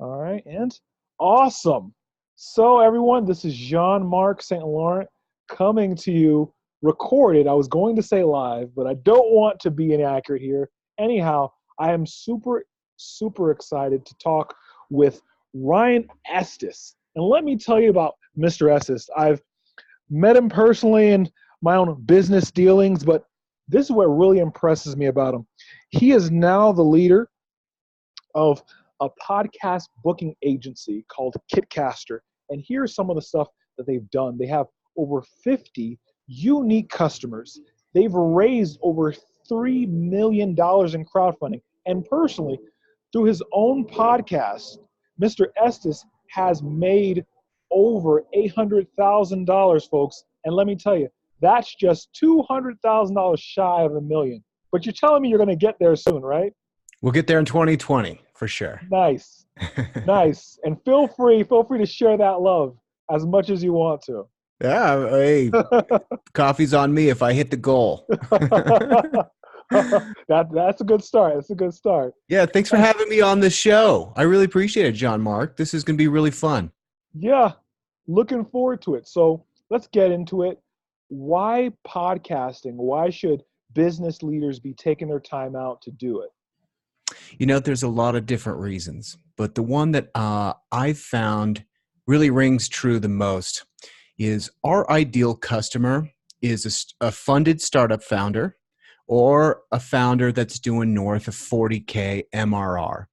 All right, and awesome. So, everyone, this is Jean-Marc St. Laurent coming to you recorded. I was going to say live, but I don't want to be inaccurate here. Anyhow, I am super, super excited to talk with Ryan Estes. And let me tell you about Mr. Estes. I've met him personally in my own business dealings, but this is what really impresses me about him. He is now the leader of a podcast booking agency called Kitcaster. And here's some of the stuff that they've done. They have over 50 unique customers. They've raised over $3 million in crowdfunding. And personally, through his own podcast, Mr. Estes has made over $800,000, folks. And let me tell you, that's just $200,000 shy of $1 million. But you're telling me you're going to get there soon, right? We'll get there in 2020 for sure. Nice. Nice. And feel free to share that love as much as you want to. Yeah, hey, coffee's on me if I hit the goal. That's a good start. That's a good start. Yeah, thanks for having me on the show. I really appreciate it, Jean-Marc. This is going to be really fun. Yeah, looking forward to it. So let's get into it. Why podcasting? Why should business leaders be taking their time out to do it? You know, there's a lot of different reasons, but the one that I've found really rings true the most is our ideal customer is a funded startup founder or a founder that's doing north of 40K MRR.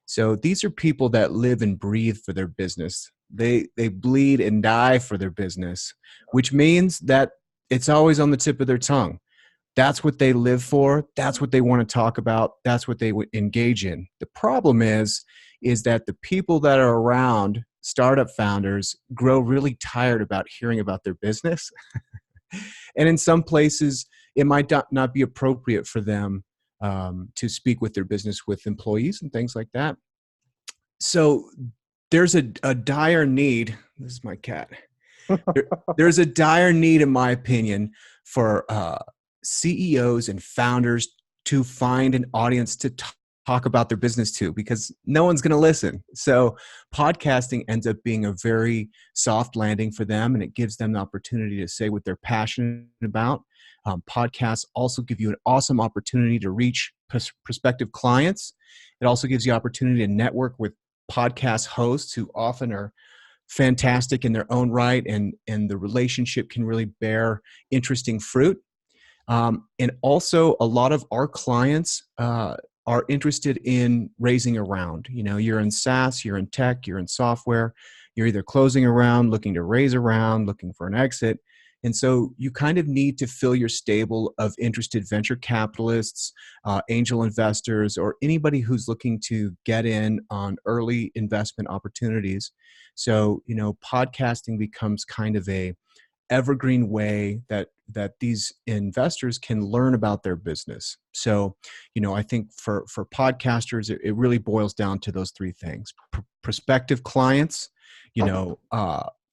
So these are people that live and breathe for their business. They bleed and die for their business, which means that it's always on the tip of their tongue. That's what they live for. That's what they want to talk about. That's what they would engage in. The problem is that the people that are around startup founders grow really tired about hearing about their business. And in some places, it might not be appropriate for them to speak with their business with employees and things like that. So there's a dire need. This is my cat. There's a dire need, in my opinion, for CEOs and founders to find an audience to talk about their business to, because no one's going to listen. So podcasting ends up being a very soft landing for them, and it gives them the opportunity to say what they're passionate about. Podcasts also give you an awesome opportunity to reach prospective clients. It also gives you opportunity to network with podcast hosts who often are fantastic in their own right, and the relationship can really bear interesting fruit. And also, a lot of our clients are interested in raising a round. You know, you're in SaaS, you're in tech, you're in software. You're either closing a round, looking to raise a round, looking for an exit. And so you kind of need to fill your stable of interested venture capitalists, angel investors, or anybody who's looking to get in on early investment opportunities. So, you know, podcasting becomes kind of a evergreen way that these investors can learn about their business. So, you know, I think for podcasters, it really boils down to those three things: prospective clients, you know,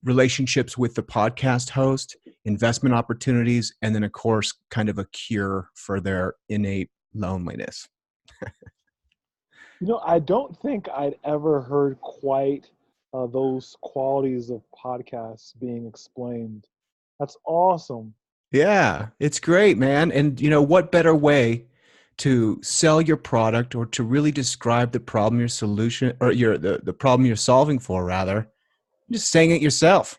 relationships with the podcast host, investment opportunities, and then, of course, kind of a cure for their innate loneliness. You know, I don't think I'd ever heard quite those qualities of podcasts being explained. That's awesome. Yeah, it's great, man. And, you know, what better way to sell your product or to really describe the problem your solution or the problem you're solving for, rather, just saying it yourself.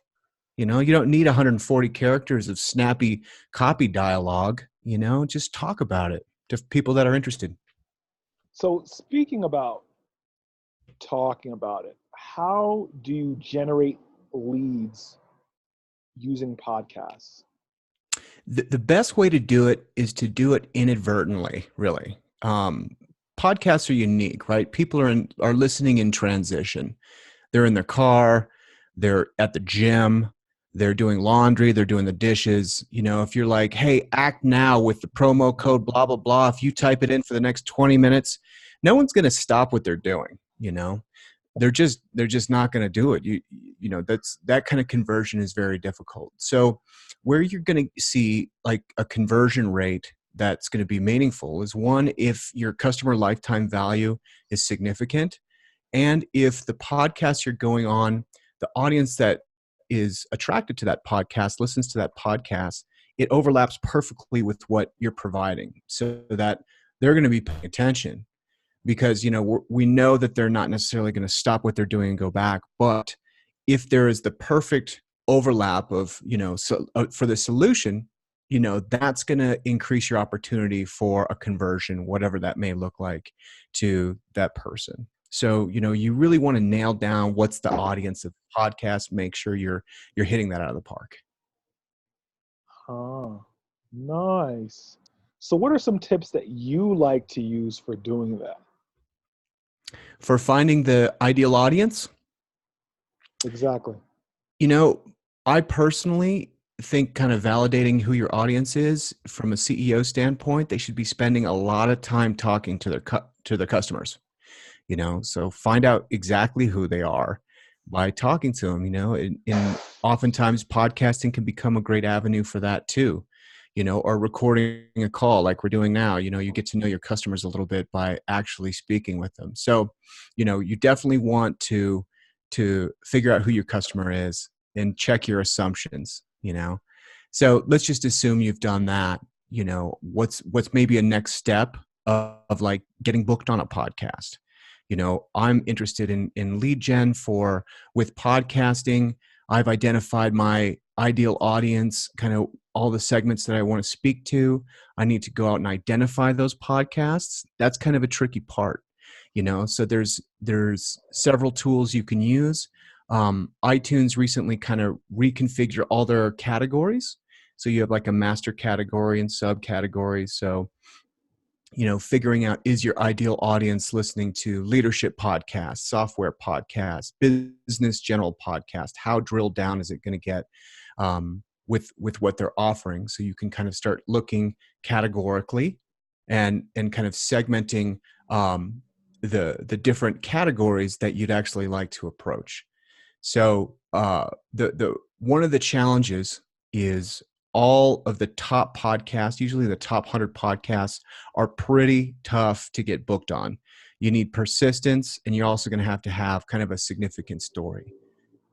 You know, you don't need 140 characters of snappy copy dialogue, you know, just talk about it to people that are interested. So speaking about talking about it, how do you generate leads using podcasts? The best way to do it is to do it inadvertently, really. Podcasts are unique, right? People are listening in transition. They're in their car, they're at the gym, they're doing laundry, they're doing the dishes. You know, if you're like, hey, act now with the promo code, blah, blah, blah, if you type it in for the next 20 minutes, no one's going to stop what they're doing, you know? They're just not going to do it. You know, that kind of conversion is very difficult. So where you're going to see like a conversion rate that's going to be meaningful is one, if your customer lifetime value is significant, And if the podcast you're going on, the audience that is attracted to that podcast, listens to that podcast, it overlaps perfectly with what you're providing so that they're going to be paying attention because, we know that they're not necessarily going to stop what they're doing and go back. But if there is the perfect overlap of, for the solution, that's going to increase your opportunity for a conversion, whatever that may look like to that person. So, you really want to nail down what's the audience of the podcast, make sure you're hitting that out of the park. Nice. So what are some tips that you like to use for doing that? For finding the ideal audience? Exactly. I personally think kind of validating who your audience is from a CEO standpoint, they should be spending a lot of time talking to their customers. So find out exactly who they are by talking to them. And oftentimes podcasting can become a great avenue for that too. Or recording a call like we're doing now. You get to know your customers a little bit by actually speaking with them. So, you definitely want to figure out who your customer is and check your assumptions. So let's just assume you've done that. What's maybe a next step of like getting booked on a podcast. I'm interested in lead gen with podcasting. I've identified my ideal audience, kind of all the segments that I want to speak to. I need to go out and identify those podcasts. That's kind of a tricky part, so there's several tools you can use. iTunes recently kind of reconfigure all their categories. So you have like a master category and subcategories. So, figuring out, is your ideal audience listening to leadership podcasts, software podcasts, business general podcast? How drilled down is it going to get with what they're offering? So you can kind of start looking categorically and kind of segmenting the different categories that you'd actually like to approach. So the one of the challenges is all of the top podcasts, usually the top 100 podcasts, are pretty tough to get booked on. You need persistence, and you're also going to have kind of a significant story.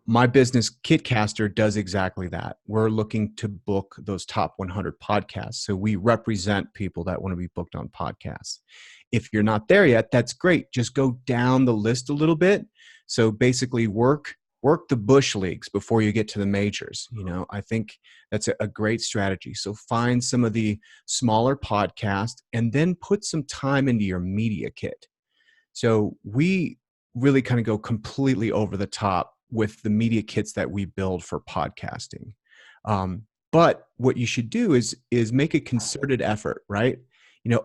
My business, Kitcaster, does exactly that. We're looking to book those top 100 podcasts. So we represent people that want to be booked on podcasts. If you're not there yet, that's great. Just go down the list a little bit. So basically work the bush leagues before you get to the majors. I think that's a great strategy. So find some of the smaller podcasts and then put some time into your media kit. So we really kind of go completely over the top with the media kits that we build for podcasting. But what you should do is make a concerted effort, right?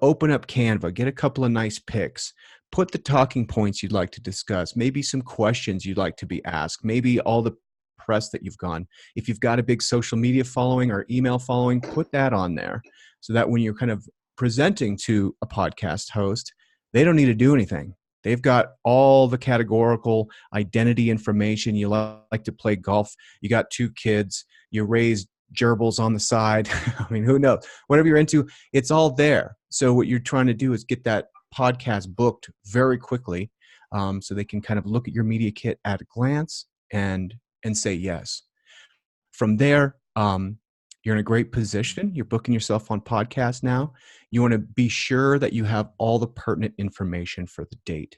Open up Canva, get a couple of nice pics, put the talking points you'd like to discuss, maybe some questions you'd like to be asked, maybe all the press that you've gone. If you've got a big social media following or email following, put that on there so that when you're kind of presenting to a podcast host, they don't need to do anything. They've got all the categorical identity information. You like to play golf. You got 2 kids. You raise gerbils on the side. I mean, who knows? Whatever you're into, it's all there. So what you're trying to do is get that podcast booked very quickly, so they can kind of look at your media kit at a glance and say yes. From there, you're in a great position. You're booking yourself on podcast now. You want to be sure that you have all the pertinent information for the date.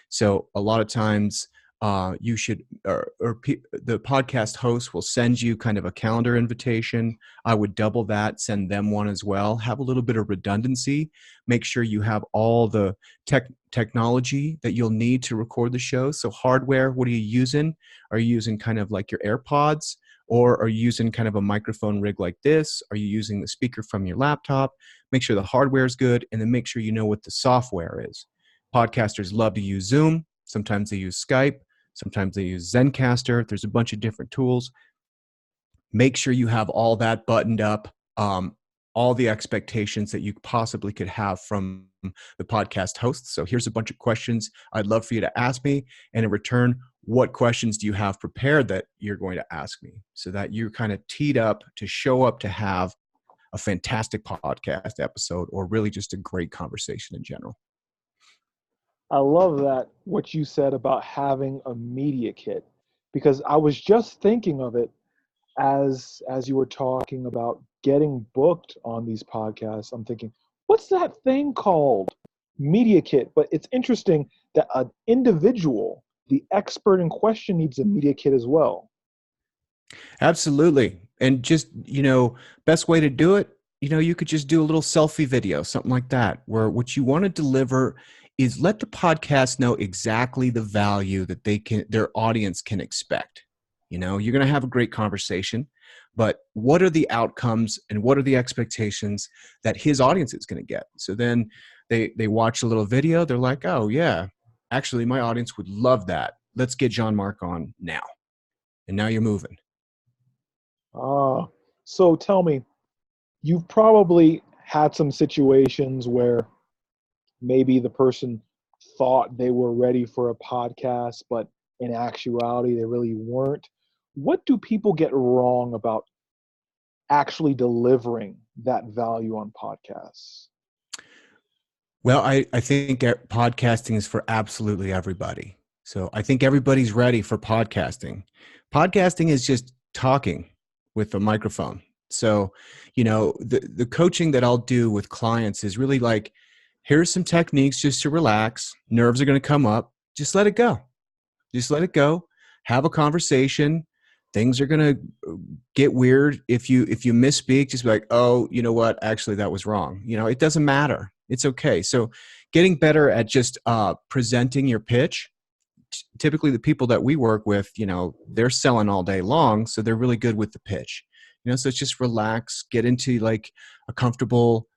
So a lot of times you should, the podcast host will send you kind of a calendar invitation. I would double that, send them one as well. Have a little bit of redundancy. Make sure you have all the technology that you'll need to record the show. So hardware, what are you using? Are you using kind of like your AirPods? Or are you using kind of a microphone rig like this? Are you using the speaker from your laptop? Make sure the hardware is good, and then make sure you know what the software is. Podcasters love to use Zoom. Sometimes they use Skype. Sometimes they use Zencastr. There's a bunch of different tools. Make sure you have all that buttoned up, all the expectations that you possibly could have from the podcast host. So here's a bunch of questions I'd love for you to ask me. And in return, what questions do you have prepared that you're going to ask me, so that you're kind of teed up to show up to have a fantastic podcast episode, or really just a great conversation in general. I love that, what you said about having a media kit, because I was just thinking of it as you were talking about getting booked on these podcasts. I'm thinking, what's that thing called? Media kit. But it's interesting that an individual, the expert in question, needs a media kit as well. Absolutely. And just, best way to do it, you could just do a little selfie video, something like that, where what you want to deliver is let the podcast know exactly the value that their audience can expect. You're going to have a great conversation, but what are the outcomes and what are the expectations that his audience is going to get? So then they watch a little video. They're like, oh yeah, actually my audience would love that. Let's get Jean-Marc on now. And now you're moving. So tell me, you've probably had some situations where maybe the person thought they were ready for a podcast, but in actuality, they really weren't. What do people get wrong about actually delivering that value on podcasts? Well, I think podcasting is for absolutely everybody. So I think everybody's ready for podcasting. Podcasting is just talking with a microphone. So, the coaching that I'll do with clients is really like, here's some techniques just to relax. Nerves are going to come up. Just let it go. Just let it go. Have a conversation. Things are going to get weird. If you misspeak, just be like, oh, you know what? Actually, that was wrong. It doesn't matter. It's okay. So getting better at just presenting your pitch. Typically the people that we work with, they're selling all day long. So they're really good with the pitch. So it's just relax, get into like a comfortable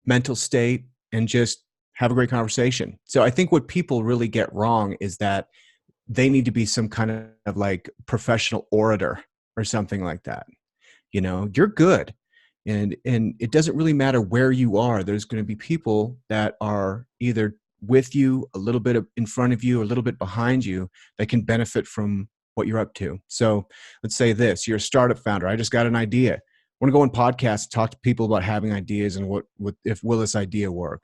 mental state and just have a great conversation. So I think what people really get wrong is that they need to be some kind of like professional orator or something like that. You're good. And it doesn't really matter where you are. There's going to be people that are either with you, a little bit in front of you, a little bit behind you, that can benefit from what you're up to. So let's say this, you're a startup founder. I just got an idea. I want to go on podcasts, talk to people about having ideas and what if will this idea work?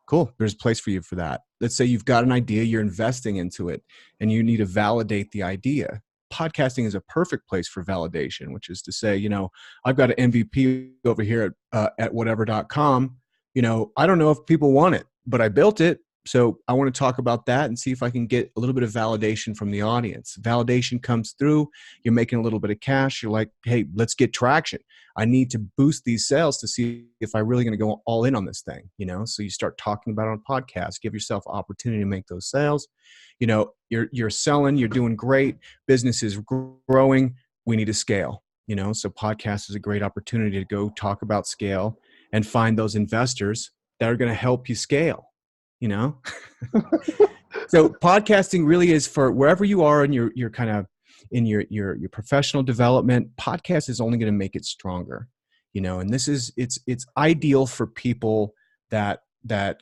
Cool. There's a place for you for that. Let's say you've got an idea, you're investing into it, and you need to validate the idea. Podcasting is a perfect place for validation, which is to say, I've got an MVP over here at whatever.com. I don't know if people want it, but I built it. So I want to talk about that and see if I can get a little bit of validation from the audience. Validation comes through. You're making a little bit of cash. You're like, hey, let's get traction. I need to boost these sales to see if I'm really going to go all in on this thing. So you start talking about it on podcasts, give yourself opportunity to make those sales. You're selling, you're doing great. Business is growing. We need to scale. So podcast is a great opportunity to go talk about scale and find those investors that are going to help you scale. So podcasting really is for wherever you are in your kind of in your professional development. Podcast is only going to make it stronger, and it's ideal for people that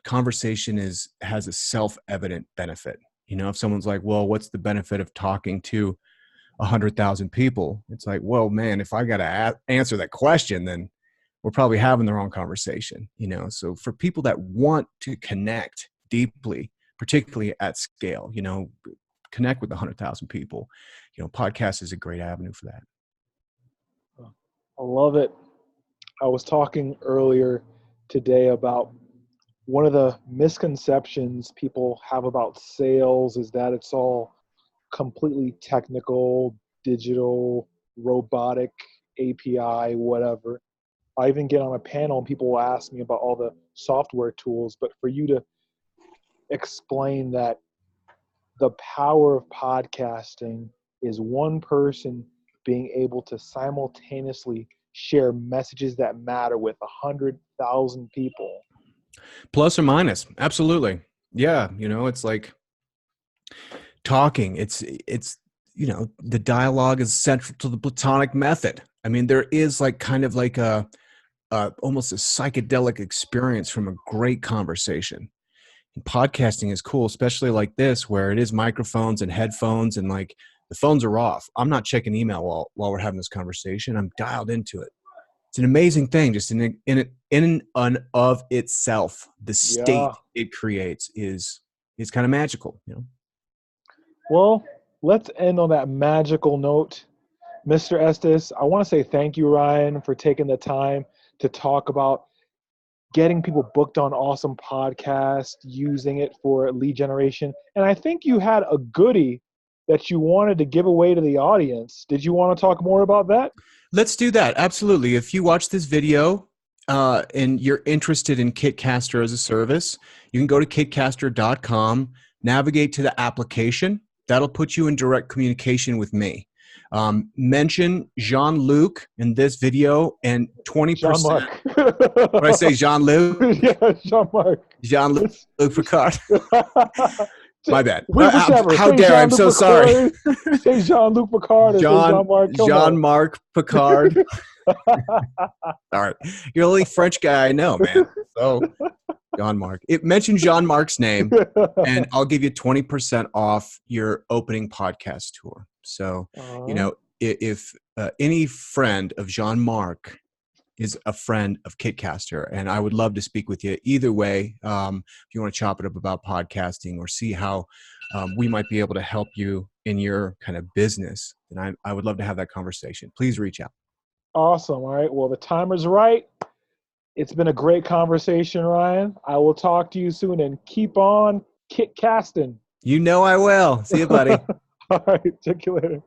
conversation has a self-evident benefit. If someone's like, well, what's the benefit of talking to 100,000 people? It's like, well, man, if I got to answer that question, then we're probably having the wrong conversation, So for people that want to connect deeply, particularly at scale, connect with 100,000 people, podcast is a great avenue for that. I love it. I was talking earlier today about one of the misconceptions people have about sales is that it's all completely technical, digital, robotic, API, whatever. I even get on a panel and people will ask me about all the software tools, but for you to explain that the power of podcasting is one person being able to simultaneously share messages that matter with 100,000 people. Plus or minus. Absolutely. Yeah. It's like talking. It's the dialogue is central to the Platonic method. I mean, there is like kind of like a almost a psychedelic experience from a great conversation. And podcasting is cool, especially like this, where it is microphones and headphones and like the phones are off. I'm not checking email while we're having this conversation. I'm dialed into it. It's an amazing thing. Just in and of itself, the state it creates is it's kind of magical, you know. Well, let's end on that magical note. Mr. Estes, I want to say thank you, Ryan, for taking the time to talk about getting people booked on awesome podcasts, using it for lead generation. And I think you had a goodie that you wanted to give away to the audience. Did you want to talk more about that? Let's do that. Absolutely. If you watch this video and you're interested in Kitcaster as a service, you can go to kitcaster.com, navigate to the application. That'll put you in direct communication with me. Mention Jean-Luc in this video, and 20%. Jean-Marc. What I say, Jean-Luc? Yeah, Jean-Marc. Jean-Luc Picard. My bad. Whichever. How dare I'm so sorry. Say Jean-Luc Picard or say Jean-Marc. Jean-Marc Picard. All right. You're the only French guy I know, man. So, Jean-Marc. It mentioned Jean-Marc's name, and I'll give you 20% off your opening podcast tour. So, you know, if any friend of Jean-Marc is a friend of Kitcaster, and I would love to speak with you either way. If you want to chop it up about podcasting or see how we might be able to help you in your kind of business, then I would love to have that conversation. Please reach out. Awesome. All right. Well, the timer's right. It's been a great conversation, Ryan. I will talk to you soon, and keep on Kitcasting. You know I will. See you, buddy. All right. Check you later.